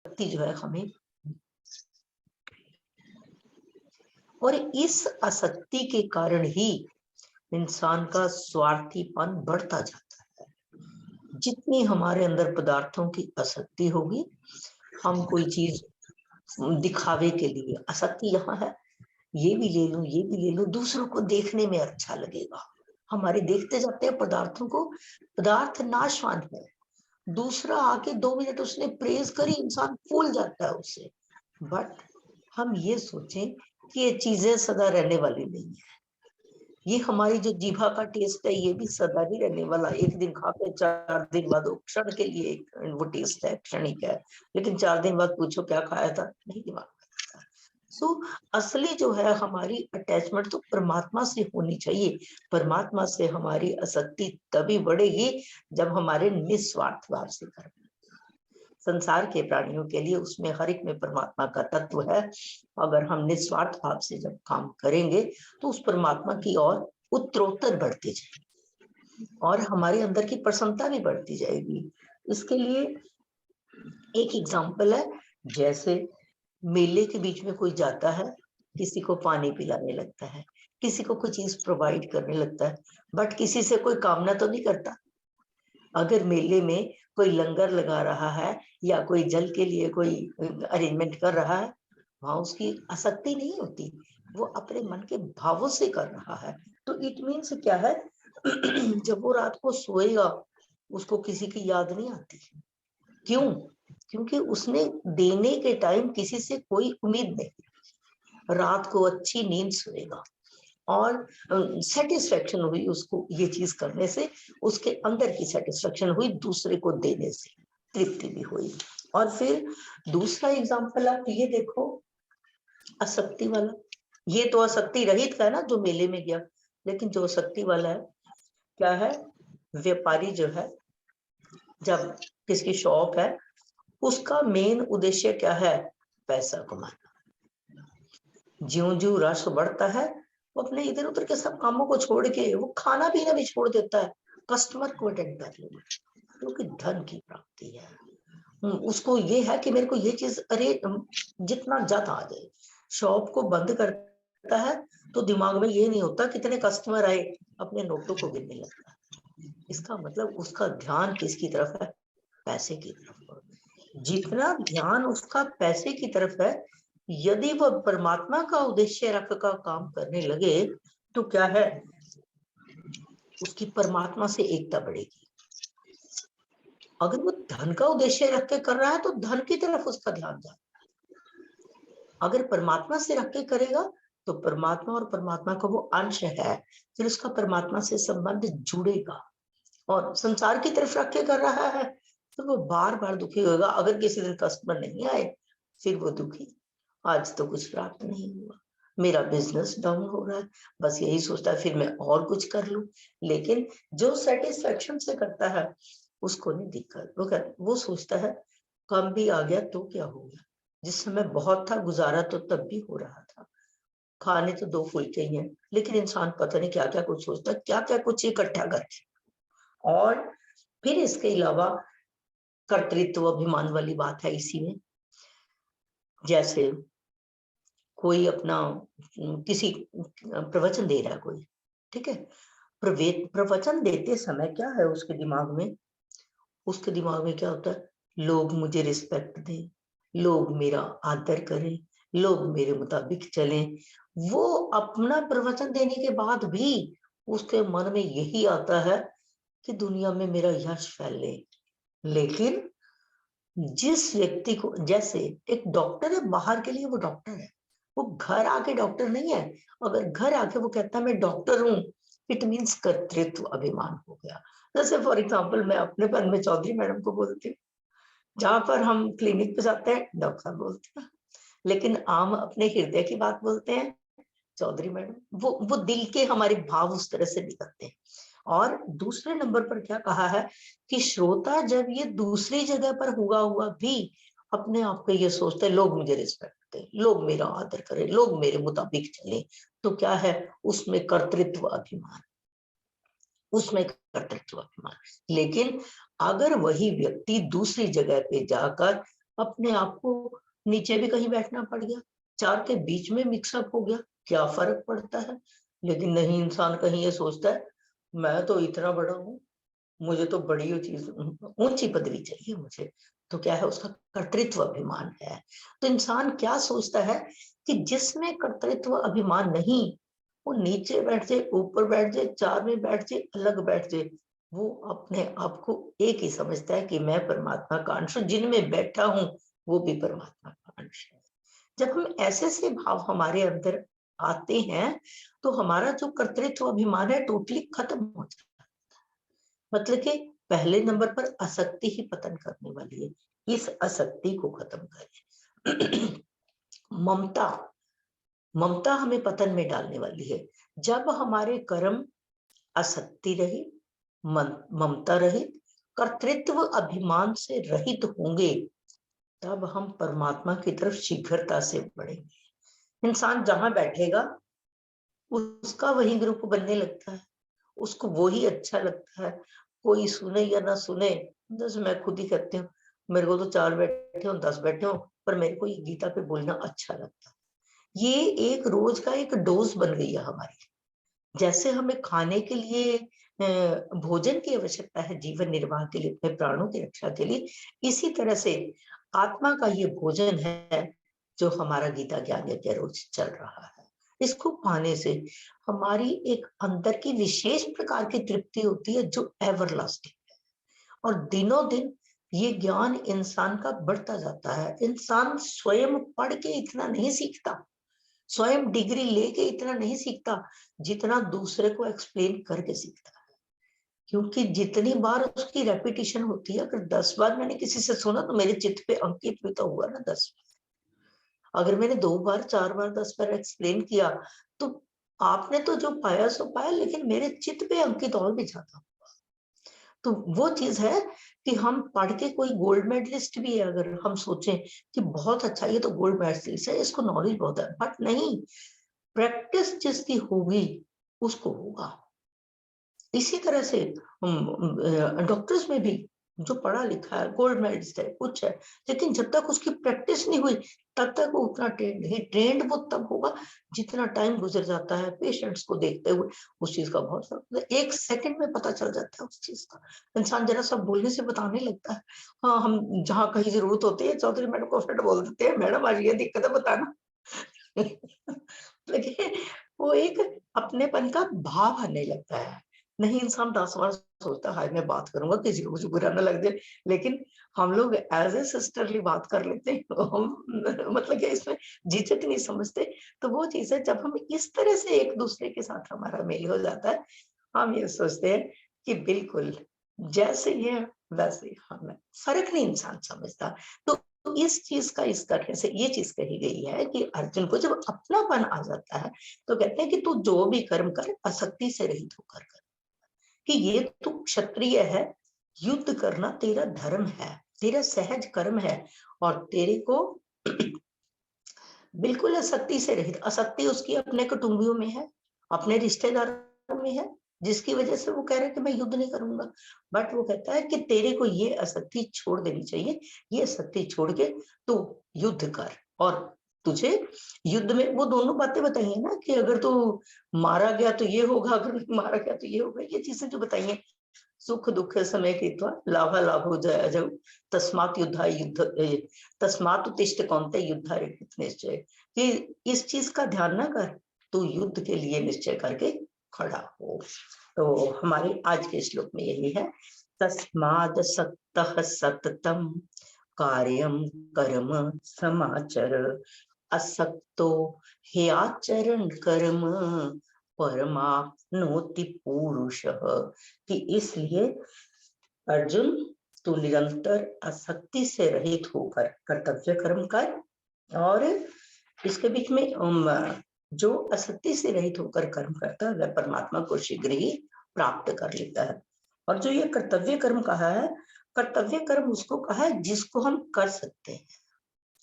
शक्ति जो है हमें, और इस आसक्ति के कारण ही इंसान का स्वार्थीपन बढ़ता जाता है। जितनी हमारे अंदर पदार्थों की आसक्ति होगी, हम कोई चीज दिखावे के लिए, आसक्ति यहाँ है, ये भी ले लूं, ये भी ले लूं, दूसरों को देखने में अच्छा लगेगा। हमारे देखते जाते हैं पदार्थों को, पदार्थ नाशवान है, दूसरा आके 2 मिनट उसने प्रेज करी, इंसान फूल जाता है उससे। बट हम ये सोचें कि ये चीजें सदा रहने वाली नहीं है। ये हमारी जो जीभा का टेस्ट है, ये भी सदा नहीं रहने वाला। एक दिन खा के 4 दिन बाद वो क्षण के लिए वो टेस्ट है, क्षणिक है, लेकिन 4 दिन बाद पूछो क्या खाया था, नहीं दिमाग में। सो असली जो है हमारी अटैचमेंट तो परमात्मा से होनी चाहिए। परमात्मा से हमारी आसक्ति तभी बढ़ेगी जब हमारे निस्वार्थ भाव से कर्म। संसार के प्राणियों के लिए उसमें हर एक में परमात्मा का तत्व है। अगर हम निस्वार्थ भाव से जब काम करेंगे तो उस परमात्मा की ओर उत्तरोत्तर बढ़ती जाएगी और हमारे अंदर की प्रसन्नता भी बढ़ती जाएगी। इसके लिए एक एग्जाम्पल है, जैसे मेले के बीच में कोई जाता है, किसी को पानी पिलाने लगता है, किसी को कोई चीज प्रोवाइड करने लगता है, बट किसी से कोई कामना तो नहीं करता। अगर मेले में कोई लंगर लगा रहा है या कोई जल के लिए कोई अरेंजमेंट कर रहा है, वहां उसकी आसक्ति नहीं होती, वो अपने मन के भावों से कर रहा है। तो इट मीन्स क्या है, जब वो रात को सोएगा उसको किसी की याद नहीं आती। क्यों? क्योंकि उसने देने के टाइम किसी से कोई उम्मीद नहीं। रात को अच्छी नींद सोएगा और सेटिस्फेक्शन हुई उसको ये चीज करने से, उसके अंदर की सेटिस्फेक्शन हुई, दूसरे को देने से तृप्ति भी हुई। और फिर दूसरा एग्जांपल आप ये देखो, आसक्ति वाला। ये तो आसक्ति रहित है ना जो मेले में गया, लेकिन जो आसक्ति वाला है क्या है, व्यापारी जो है, जब किसकी शॉप है, उसका मेन उद्देश्य क्या है, पैसा कमाना। ज्यों ज्यों रस बढ़ता है वो अपने इधर उधर के सब कामों को छोड़ के वो खाना पीना भी छोड़ देता है, कस्टमर को अटेंड कर लेना, क्योंकि धन की प्राप्ति है। उसको ये है कि मेरे को ये चीज, अरे जितना ज्यादा आ जाए। शॉप को बंद करता है तो दिमाग में ये नहीं होता कितने कस्टमर आए, अपने नोटों को गिनने लगता है। इसका मतलब उसका ध्यान किसकी तरफ है, पैसे की तरफ। जितना ध्यान उसका पैसे की तरफ है, यदि वह परमात्मा का उद्देश्य रख कर काम करने लगे तो क्या है, उसकी परमात्मा से एकता बढ़ेगी। अगर वो धन का उद्देश्य रख के कर रहा है तो धन की तरफ उसका ध्यान जाए। अगर परमात्मा से रख के करेगा तो परमात्मा और परमात्मा का वो अंश है, फिर उसका परमात्मा से संबंध जुड़ेगा। और संसार की तरफ रख के कर रहा है तो वो बार बार दुखी होगा। अगर किसी दिन कस्टमर नहीं आए फिर वो दुखी, आज तो कुछ प्राप्त नहीं हुआ, मेरा बिजनेस डाउन हो रहा है, बस यही सोचता है फिर मैं और कुछ कर लूं। लेकिन जो सेटिस्फेक्शन से करता है उसको नहीं दिक्कत, वो सोचता है कम भी आ गया तो क्या हो गया, जिस समय बहुत था गुजारा तो तब भी हो रहा था, खाने तो 2 फुलके ही हैं। लेकिन इंसान पता नहीं क्या क्या कुछ सोचता है, क्या क्या कुछ इकट्ठा करके। और फिर इसके अलावा कर्तृत्व अभिमान वाली बात है इसी में। जैसे कोई अपना किसी प्रवचन दे रहा है कोई, ठीक है, प्रवचन देते समय क्या है उसके दिमाग में, उसके दिमाग में क्या होता है, लोग मुझे रिस्पेक्ट दें, लोग मेरा आदर करें, लोग मेरे मुताबिक चलें। वो अपना प्रवचन देने के बाद भी उसके मन में यही आता है कि दुनिया में मेरा यश फैले। लेकिन जिस व्यक्ति को, जैसे एक डॉक्टर है, बाहर के लिए वो डॉक्टर है, वो घर आके डॉक्टर नहीं है। अगर घर आके वो कहता है मैं डॉक्टर हूँ, इट मीन्स कर्तृत्व अभिमान हो गया। जैसे फॉर एग्जाम्पल मैं अपने पद में चौधरी मैडम को बोलती हूँ, जहां पर हम क्लिनिक पे जाते हैं डॉक्टर साहब बोलते हैं, लेकिन आम अपने हृदय की बात बोलते हैं चौधरी मैडम। वो दिल के हमारे भाव उस तरह से निकलते हैं। और दूसरे नंबर पर क्या कहा है कि श्रोता जब ये दूसरी जगह पर हुआ भी अपने आप को ये सोचते हैं लोग मुझे रिस्पेक्ट दें, लोग मेरा आदर करें, लोग मेरे मुताबिक चले, तो क्या है उसमें कर्तृत्व अभिमान, उसमें कर्तृत्व अभिमान। लेकिन अगर वही व्यक्ति दूसरी जगह पे जाकर अपने आप को नीचे भी कहीं बैठना पड़ गया, चार के बीच में मिक्सअप हो गया, क्या फर्क पड़ता है। लेकिन नहीं, इंसान कहीं ये सोचता है मैं तो इतना बड़ा हूँ, मुझे तो बड़ी चीज ऊंची पदवी चाहिए मुझे। तो क्या है, उसका कर्तृत्व अभिमान है। तो इंसान क्या सोचता है कि जिसमें कर्तृत्व अभिमान नहीं, वो नीचे बैठ जाए, ऊपर बैठ जाए, चार में बैठ जाए, अलग बैठ जाए, वो अपने आप को एक ही समझता है कि मैं परमात्मा का अंश हूं, जिनमें बैठा हूं वो भी परमात्मा का अंश है। जब हम ऐसे से भाव हमारे अंदर आते हैं तो हमारा जो कर्तृत्व अभिमान है टोटली खत्म हो जाता है। मतलब कि पहले नंबर पर आसक्ति ही पतन करने वाली है, इस आसक्ति को खत्म करें। ममता, ममता हमें पतन में डालने वाली है। जब हमारे कर्म आसक्ति रहित, ममता रहित, कर्तृत्व अभिमान से रहित होंगे, तब हम परमात्मा की तरफ शीघ्रता से बढ़ेंगे। इंसान जहां बैठेगा उसका वही ग्रुप बनने लगता है, उसको वही अच्छा लगता है, कोई सुने या ना सुने। जैसे मैं खुद ही कहती हूँ, मेरे को तो 4 बैठे हो 10 बैठे हो, पर मेरे को ये गीता पे बोलना अच्छा लगता है। ये एक रोज का एक डोज बन गई है हमारी। जैसे हमें खाने के लिए भोजन की आवश्यकता है जीवन निर्वाह के लिए, अपने प्राणों की रक्षा के लिए, इसी तरह से आत्मा का ये भोजन है जो हमारा गीता ज्ञान यज्ञ रोज चल रहा है। इसको पाने से हमारी एक अंदर की विशेष प्रकार की तृप्ति होती है जो एवरलास्टिंग है, और दिनों दिन ये ज्ञान इंसान का बढ़ता जाता है। इंसान स्वयं पढ़ के इतना नहीं सीखता, स्वयं डिग्री लेके इतना नहीं सीखता, जितना दूसरे को एक्सप्लेन करके सीखता है। क्योंकि जितनी बार उसकी रेपिटेशन होती है, अगर 10 बार मैंने किसी से सुना तो मेरे चित्त पे अंकित भी तो हुआ ना 10 बार। अगर मैंने 2 बार 4 बार 10 बार एक्सप्लेन किया तो आपने तो जो पाया सो पाया, लेकिन मेरे चित्त पे अंकित और भी ज्यादा। तो वो चीज है कि हम पढ़ के कोई गोल्ड मेडलिस्ट भी है, अगर हम सोचें कि बहुत अच्छा ये तो गोल्ड मेडलिस्ट है, इसको नॉलेज बहुत है, बट नहीं, प्रैक्टिस जिसकी होगी उसको होगा। इसी तरह से डॉक्टर्स में भी जो पढ़ा लिखा है, गोल्ड मेडलिस्ट है, कुछ है, लेकिन जब तक उसकी प्रैक्टिस नहीं हुई तब तक वो उतना ट्रेंड नहीं। ट्रेंड वो तब होगा जितना टाइम गुजर जाता है, पेशेंट्स को देखते हुए उस चीज का बहुत फर्क होता है। 1 सेकंड में पता चल जाता है उस चीज का। इंसान जरा सा बोलने से बताने लगता है। हाँ, हम जहाँ कहीं जरूरत होती है चौधरी मैडम को फट बोल देते हैं, मैडम आज ये दिक्कत है बताना। लेकिन वो एक अपनेपन का भाव आने लगता है। नहीं, इंसान 10 बार सोचता है मैं बात करूंगा किसी को कुछ बुरा ना लग जाए, लेकिन हम लोग एज ए सिस्टरली बात कर लेते हैं। हम मतलब कि इसमें झिझक नहीं समझते। तो वो चीज है, जब हम इस तरह से एक दूसरे के साथ हमारा मेल हो जाता है, हम ये सोचते हैं कि बिल्कुल जैसे ये है वैसे ही हम है। फर्क नहीं इंसान समझता। तो इस चीज का इस तरह से ये चीज कही गई है कि अर्जुन को जब अपनापन आ जाता है तो कहते हैं कि तू जो भी कर्म कर आसक्ति से रहित होकर कर, कि ये तू क्षत्रिय है, युद्ध करना तेरा धर्म है, तेरा सहज कर्म है, और तेरे को बिल्कुल आसक्ति से रहित। आसक्ति उसकी अपने कुटुंबियों में है, अपने रिश्तेदारों में है, जिसकी वजह से वो कह रहे हैं कि मैं युद्ध नहीं करूंगा। बट वो कहता है कि तेरे को ये आसक्ति छोड़ देनी चाहिए, ये आसक्ति छोड़ के तू युद्ध कर। और तुझे युद्ध में वो दोनों बातें बताई है ना, कि अगर तू मारा गया तो ये होगा, अगर मारा गया तो ये होगा, ये चीजें जो बताई है। सुख दुख समय कृत्वा लाभा लाभो जय, तस्मात् युद्धाय युद्ध, तस्मात् उत्तिष्ठ कौन्तेय युद्धाय निश्चय, कि इस चीज का ध्यान ना कर, तू युद्ध के लिए निश्चय करके खड़ा हो। तो हमारे आज के श्लोक में यही है, तस्माद् सत्तः सततम कार्यम कर्म समाचर, असक्तो ह्याचरण कर्म परमाप्नोति पुरुषः, कि इसलिए अर्जुन तू निरंतर आसक्ति से रहित होकर कर्तव्य कर्म कर, और इसके बीच में जो आसक्ति से रहित होकर कर्म करता है वह परमात्मा को शीघ्र ही प्राप्त कर लेता है। और जो ये कर्तव्य कर्म कहा है, कर्तव्य कर्म उसको कहा है जिसको हम कर सकते हैं,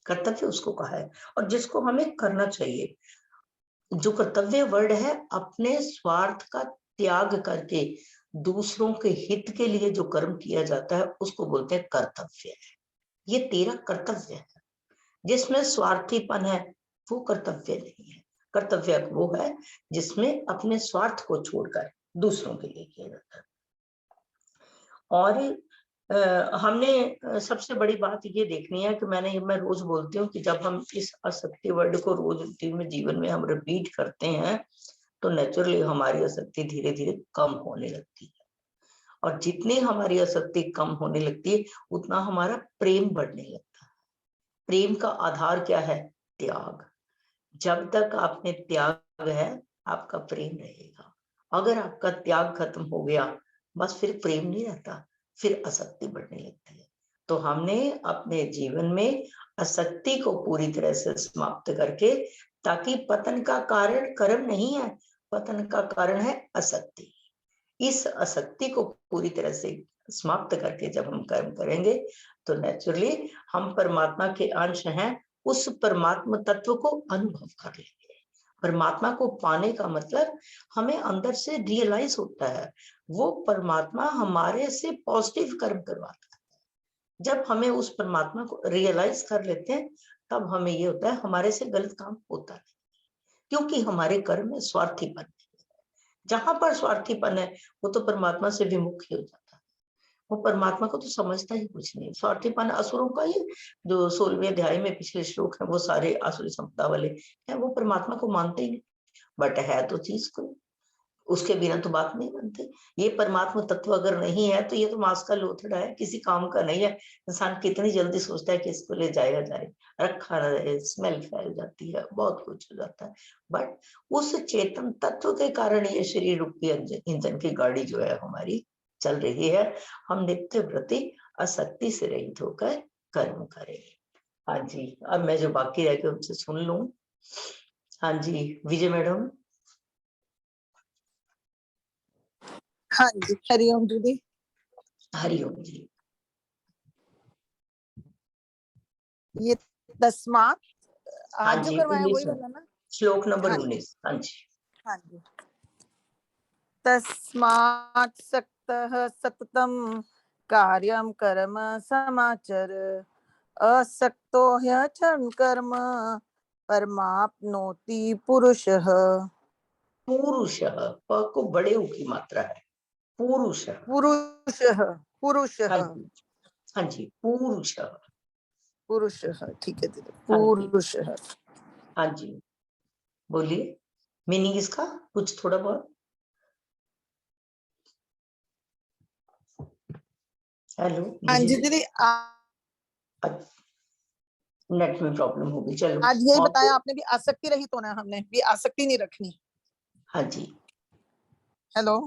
कर्तव्य उसको कहा है, और जिसको हमें करना चाहिए। जो कर्तव्य वर्ड है, अपने स्वार्थ का त्याग करके दूसरों के हित के लिए जो कर्म किया जाता है उसको बोलते हैं कर्तव्य। ये तेरा कर्तव्य है। जिसमें स्वार्थीपन है वो कर्तव्य नहीं है। कर्तव्य वो है जिसमें अपने स्वार्थ को छोड़कर दूसरों के लिए किया जाता है। और हमने सबसे बड़ी बात ये देखनी है कि मैं रोज बोलती हूँ कि जब हम इस आसक्ति वर्ड को रोज रूटीन में जीवन में हम रिपीट करते हैं तो नेचुरली हमारी आसक्ति धीरे धीरे कम होने लगती है। और जितनी हमारी आसक्ति कम होने लगती है उतना हमारा प्रेम बढ़ने लगता है। प्रेम का आधार क्या है? त्याग। जब तक आपने त्याग है आपका प्रेम रहेगा। अगर आपका त्याग खत्म हो गया बस फिर प्रेम नहीं रहता, फिर आसक्ति बढ़ने लगती है। तो हमने अपने जीवन में आसक्ति को पूरी तरह से समाप्त करके, ताकि पतन का कारण कर्म नहीं है, पतन का कारण है आसक्ति। इस आसक्ति को पूरी तरह से समाप्त करके जब हम कर्म करेंगे तो नेचुरली हम परमात्मा के अंश हैं। उस परमात्मा तत्व को अनुभव कर लेंगे। परमात्मा को पाने का मतलब हमें अंदर से रियलाइज होता है वो परमात्मा हमारे से पॉजिटिव कर्म करवाता है। जब हमें उस परमात्मा को रियलाइज कर लेते हैं तब हमें ये होता है हमारे से गलत काम होता है, क्योंकि हमारे कर्म में स्वार्थीपन है। जहां पर स्वार्थीपन है वो तो परमात्मा से विमुख ही हो जाता है। वो परमात्मा को तो समझता ही कुछ नहीं। स्वार्थीपन असुरों का ही, जो 16वें अध्याय में पिछले श्लोक है वो सारे आसुरी संपदा वाले हैं, वो परमात्मा को मानते ही नहीं। बट है तो चीज को, उसके बिना तो बात नहीं बनती। ये परमात्मा तत्व अगर नहीं है तो ये तो मांस का लोथड़ा है, किसी काम का नहीं है। इंसान कितनी जल्दी सोचता है कि इसको ले जाया जाए, रखा रहे, स्मेल फैल जाती है, बहुत कुछ हो जाता है। बट उस चेतन तत्व के कारण ये शरीर रूपी इंजन की गाड़ी जो है हमारी चल रही है। हम नित्य प्रति आसक्ति से रहित होकर कर्म करें। हाँ जी, अब मैं जो बाकी रह गए उनसे सुन लूं। हाँ जी, विजय मैडम। हाँ जी, हरिओम दीदी। हरिओम जी। ये तस्मात हाँ आज जो जी, करवाया 19 वही वाला ना? श्लोक नंबर हाँ 19। हाँ जी। हाँ जी। तस्मात् सक्तः सततं कार्यं कर्म समाचर, असक्तो ह्यचरन् कर्म परमाप्नोति पुरुषः। पुरुषः, प को बड़े ऊ की मात्रा है। पुरुषः। पुरुषः, पुरुषः, हाँ जी, हाँ जी, पुरुषः। पुरुषः। ठीक है दीदी, हाँ जी, पुरुषः। हाँ जी, बोलिए मीनिंग इसका कुछ थोड़ा बहुत। हेलो हाँ विजय जी जी। दीदी, नेट में प्रॉब्लम होगी, चलो आज यही और बताया आपने भी, आसक्ति रहित होना है हमने भी, आसक्ति नहीं रखनी। हाँ जी, हेलो,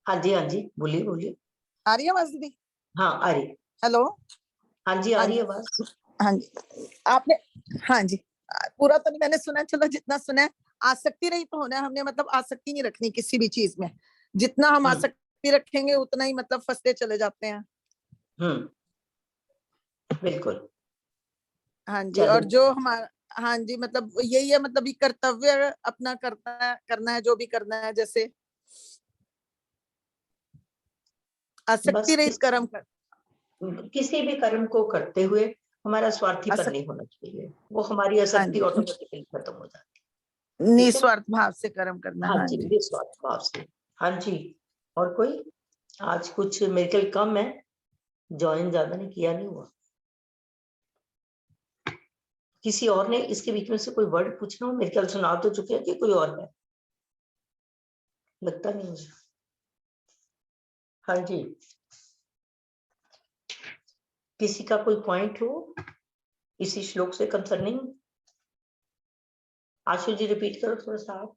हाँ जी, हाँ जी, बोलिए बोलिए। आ रही है आवाज दीदी? हाँ आ रही। हेलो, हाँ जी आ हाँ रही जी, है आवाज। हाँ जी आपने, हाँ जी पूरा तो नहीं मैंने सुना, चलो जितना सुना है। आसक्ति रहित होना है हमने, मतलब आसक्ति नहीं रखनी किसी भी चीज में। जितना हम आसक्ति रखेंगे उतना ही मतलब फंसते चले जाते हैं। बिल्कुल। हाँ जी, चलो और जो हमारा, हाँ जी मतलब यही है, मतलब ये कर्तव्य अपना करना है जो भी करना है, जैसे आसक्ति बस रहित कर्म कर, किसी भी कर्म को करते हुए हमारा स्वार्थीपन आसक्ति, नहीं होना चाहिए, वो हमारी हाँ आसक्ति जी, ऑटोमेटिकली खत्म हो जाती है। ठीक है। निस्वार्थ भाव से कर्म करना। हाँ हाँ जी, जी, निस्वार्थ भाव से। हाँ जी, और कोई? आज कुछ मेरे ख्याल कम है, ज्वाइन ज्यादा नहीं किया, नहीं हुआ। किसी और ने इसके बीच में से कोई वर्ड पूछना हो? मेरे ख्याल सुना तो चुके हैं कि कोई और है, लगता नहीं मुझे। हाँ जी, किसी का कोई पॉइंट हो इसी श्लोक से कंसर्निंग? आशु जी रिपीट करो थोड़ा सा आप।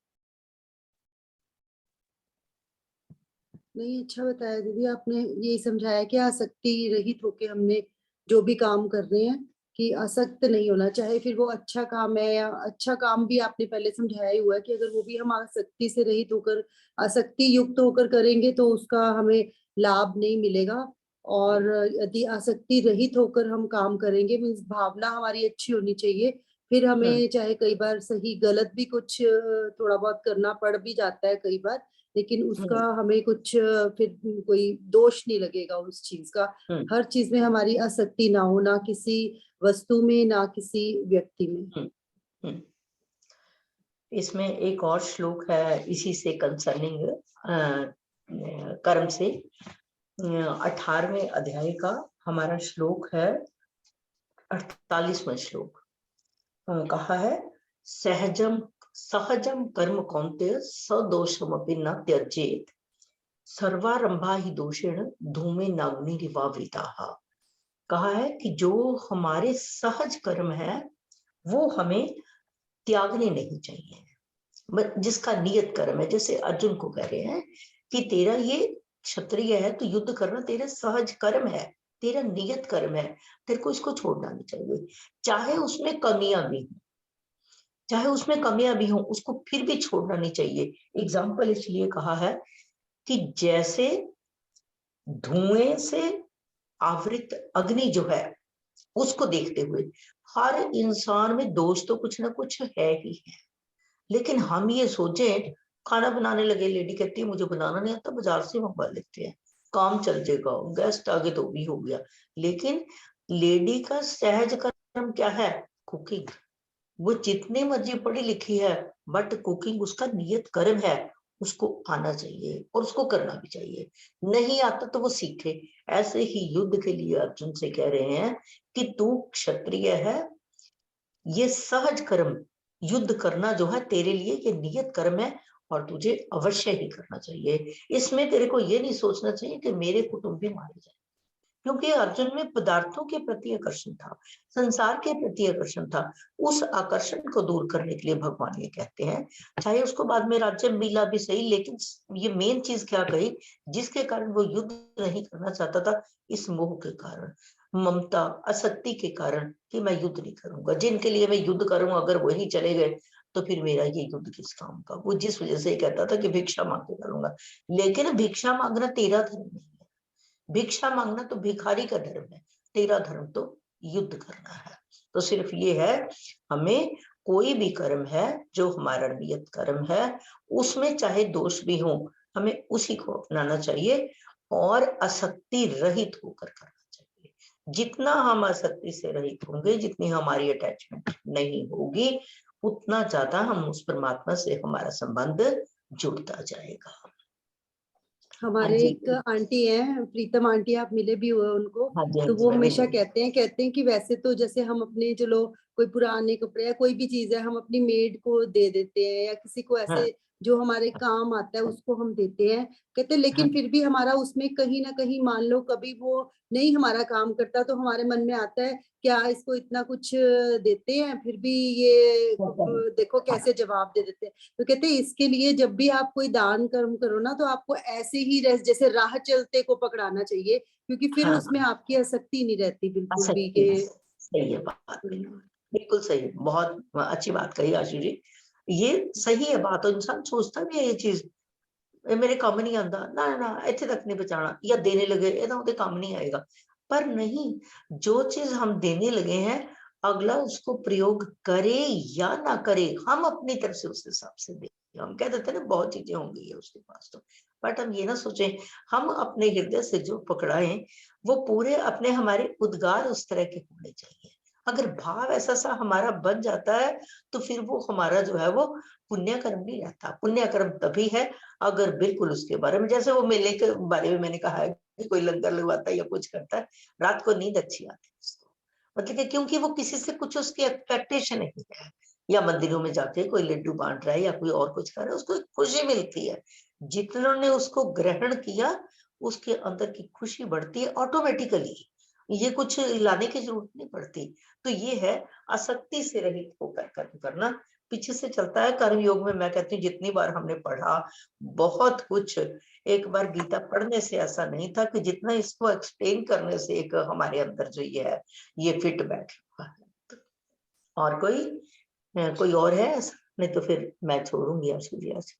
नहीं, अच्छा बताया दीदी आपने, यही समझाया कि आसक्ति रहित होके हमने जो भी काम कर रहे हैं कि आसक्त नहीं होना, चाहे फिर वो अच्छा काम है या अच्छा काम भी आपने पहले समझाया ही हुआ है कि अगर वो भी हम आसक्ति से रहित होकर, आसक्ति युक्त होकर करेंगे तो उसका हमें लाभ नहीं मिलेगा। और यदि आसक्ति रहित होकर हम काम करेंगे, मीन्स भावना हमारी अच्छी होनी चाहिए, फिर हमें चाहे कई बार सही गलत भी कुछ थोड़ा बहुत करना पड़ भी जाता है कई बार, लेकिन उसका हमें कुछ फिर कोई दोष नहीं लगेगा उस चीज का। हर चीज में हमारी आसक्ति ना हो, ना किसी वस्तु में, ना किसी व्यक्ति में। इसमें एक और श्लोक है इसी से कंसर्निंग कर्म से, 18वें अध्याय का हमारा श्लोक है 48वां श्लोक। कहा है सहजम सहजम कर्म कौन्तेय सदोषमपि न त्यजेत सर्वारंभा ही दोषेण धूमे नाग्निरिवावृताः। कहा है कि जो हमारे सहज कर्म है वो हमें त्यागने नहीं चाहिए, जिसका नियत कर्म है। जैसे अर्जुन को कह रहे हैं कि तेरा ये क्षत्रिय है तो युद्ध करना तेरा सहज कर्म है, तेरा नियत कर्म है, तेरे को इसको छोड़ना नहीं चाहिए। चाहे उसमें कमियां भी हो, चाहे उसमें कमियां भी हो, उसको फिर भी छोड़ना नहीं चाहिए। एग्जाम्पल इसलिए कहा है कि जैसे धुएं से आवृत अग्नि जो है उसको देखते हुए हर इंसान में दोष तो कुछ ना कुछ है ही है, लेकिन हम ये सोचे खाना बनाने लगे, लेडी कहती है मुझे बनाना नहीं आता, बाजार से मंगवा लेते हैं, काम चल जाएगा, गेस्ट आगे तो भी हो गया। लेकिन लेडी का सहज कर्म क्या है? कुकिंग। वो जितनी मर्जी पढ़ी लिखी है बट कुकिंग उसका नियत कर्म है, उसको आना चाहिए और उसको करना भी चाहिए। नहीं आता तो वो सीखे। ऐसे ही युद्ध के लिए अर्जुन से कह रहे हैं कि तू क्षत्रिय है, ये सहज कर्म युद्ध करना जो है तेरे लिए ये नियत कर्म है और तुझे अवश्य ही करना चाहिए। इसमें तेरे को ये नहीं सोचना चाहिए कि मेरे कुटुंब भी मारे जाए, क्योंकि अर्जुन में पदार्थों के प्रति आकर्षण था, संसार के प्रति आकर्षण था। उस आकर्षण को दूर करने के लिए भगवान ये कहते हैं, चाहे उसको बाद में राज्य मिला भी सही, लेकिन ये मेन चीज क्या कही, जिसके कारण वो युद्ध नहीं करना चाहता था, इस मोह के कारण, ममता आसक्ति के कारण कि मैं युद्ध नहीं करूंगा। जिनके लिए मैं युद्ध करूंगा अगर वही चले गए तो फिर मेरा ये युद्ध किस काम का। वो जिस वजह से कहता था कि भिक्षा मांग के करूंगा, लेकिन भिक्षा मांगना तेरा धर्म नहीं है। भिक्षा मांगना तो भिखारी का धर्म है, तेरा धर्म तो युद्ध करना है। तो सिर्फ ये है, हमें कोई भी कर्म है जो हमारा नियत कर्म है उसमें चाहे दोष भी हो, हमें उसी को अपनाना चाहिए और आसक्ति रहित होकर करना चाहिए। जितना हम आसक्ति से रहित होंगे, जितनी हमारी अटैचमेंट नहीं होगी, उतना ज्यादा हम उस परमात्मा से हमारा संबंध जुड़ता जाएगा। हमारे एक आंटी है, प्रीतम आंटी, आप मिले भी हुए उनको। तो वो हमेशा कहते हैं कि वैसे तो जैसे हम अपने चलो कोई पुराने कपड़े या कोई भी चीज है हम अपनी मेड को दे देते हैं या किसी को ऐसे जो हमारे काम आता है उसको हम देते हैं। कहते हैं लेकिन फिर भी हमारा उसमें कहीं ना कहीं मान लो कभी वो नहीं हमारा काम करता तो हमारे मन में आता है क्या इसको इतना कुछ देते हैं फिर भी ये देखो कैसे जवाब दे देते हैं। तो कहते हैं इसके लिए जब भी आप कोई दान कर्म करो ना तो आपको ऐसे ही जैसे राह चलते को पकड़ाना चाहिए, क्योंकि फिर उसमें आपकी आसक्ति नहीं रहती बिल्कुल भी। के सही है बात, बिल्कुल सही, बहुत अच्छी बात कही आशु जी। ये सही है बात। और इंसान सोचता भी है ये चीज, मेरे काम नहीं आता ना ना इत्थे तक नहीं पहुंचाना, या देने लगे ਇਹਦਾ ਉਹਦੇ काम नहीं आएगा। पर नहीं, जो चीज हम देने लगे हैं अगला उसको प्रयोग करे या ना करे, हम अपनी तरफ से उस हिसाब से दें। हम कह देते हैं ना बहुत चीजें होंगी है उसके पास, तो बट हम ये ना सोचें, हम अपने हृदय से जो पकड़ाएं वो पूरे अपने, हमारे उद्गार उस तरह के होने चाहिए। अगर भाव ऐसा सा हमारा बन जाता है तो फिर वो हमारा जो है वो पुण्य कर्म नहीं रहता। पुण्य कर्म तभी है अगर बिल्कुल उसके बारे में, जैसे वो मेले के बारे में मैंने कहा है कि कोई लंगर लगवाता है या कुछ करता है, रात को नींद अच्छी आती है उसको, मतलब कि क्योंकि वो किसी से कुछ उसकी एक्सपेक्टेशन नहीं है। या मंदिरों में जाके कोई लड्डू बांट रहा है या कोई और कुछ कर रहा है, उसको खुशी मिलती है। जितनों ने उसको ग्रहण किया उसके अंदर की खुशी बढ़ती है ऑटोमेटिकली, ये कुछ लाने की जरूरत नहीं पड़ती। तो ये है आसक्ति से रहित होकर कर्म करना। पीछे से चलता है कर्म योग में, मैं कहती हूँ जितनी बार हमने पढ़ा बहुत कुछ, एक बार गीता पढ़ने से ऐसा नहीं था कि जितना इसको एक्सप्लेन करने से एक हमारे अंदर जो ये है ये फिट बैठ हुआ है। और कोई और है ऐसा? नहीं तो फिर मैं छोड़ूंगी आज के लिए आज।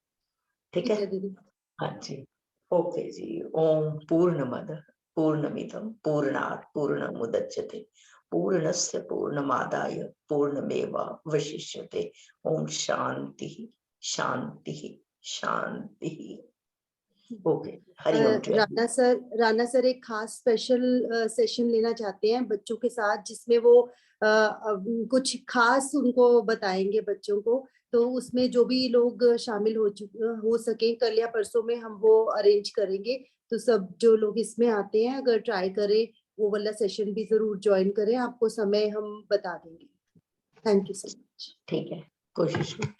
ठीक है दीदी। हाँ जी, ओके जी। ओम पूर्णमद पूर्णमिदं पूर्णात् पूर्णमुदच्यते पूर्णस्य पूर्णमादाय पूर्णमेवावशिष्यते। ओम शांति शांति शांति। Okay, Hariom to Rana sir एक खास स्पेशल सेशन लेना चाहते हैं बच्चों के साथ, जिसमें वो कुछ खास उनको बताएंगे बच्चों को। तो उसमें जो भी लोग शामिल हो सके, कल या परसों में हम वो अरेंज करेंगे। तो सब जो लोग इसमें आते हैं अगर ट्राई करें, वो वाला सेशन भी जरूर ज्वाइन करें, आपको समय हम बता देंगे। Thank you so much. ठीक है, कोशिश करो।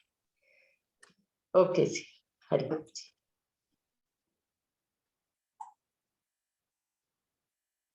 ओके जी, हरिओम जी।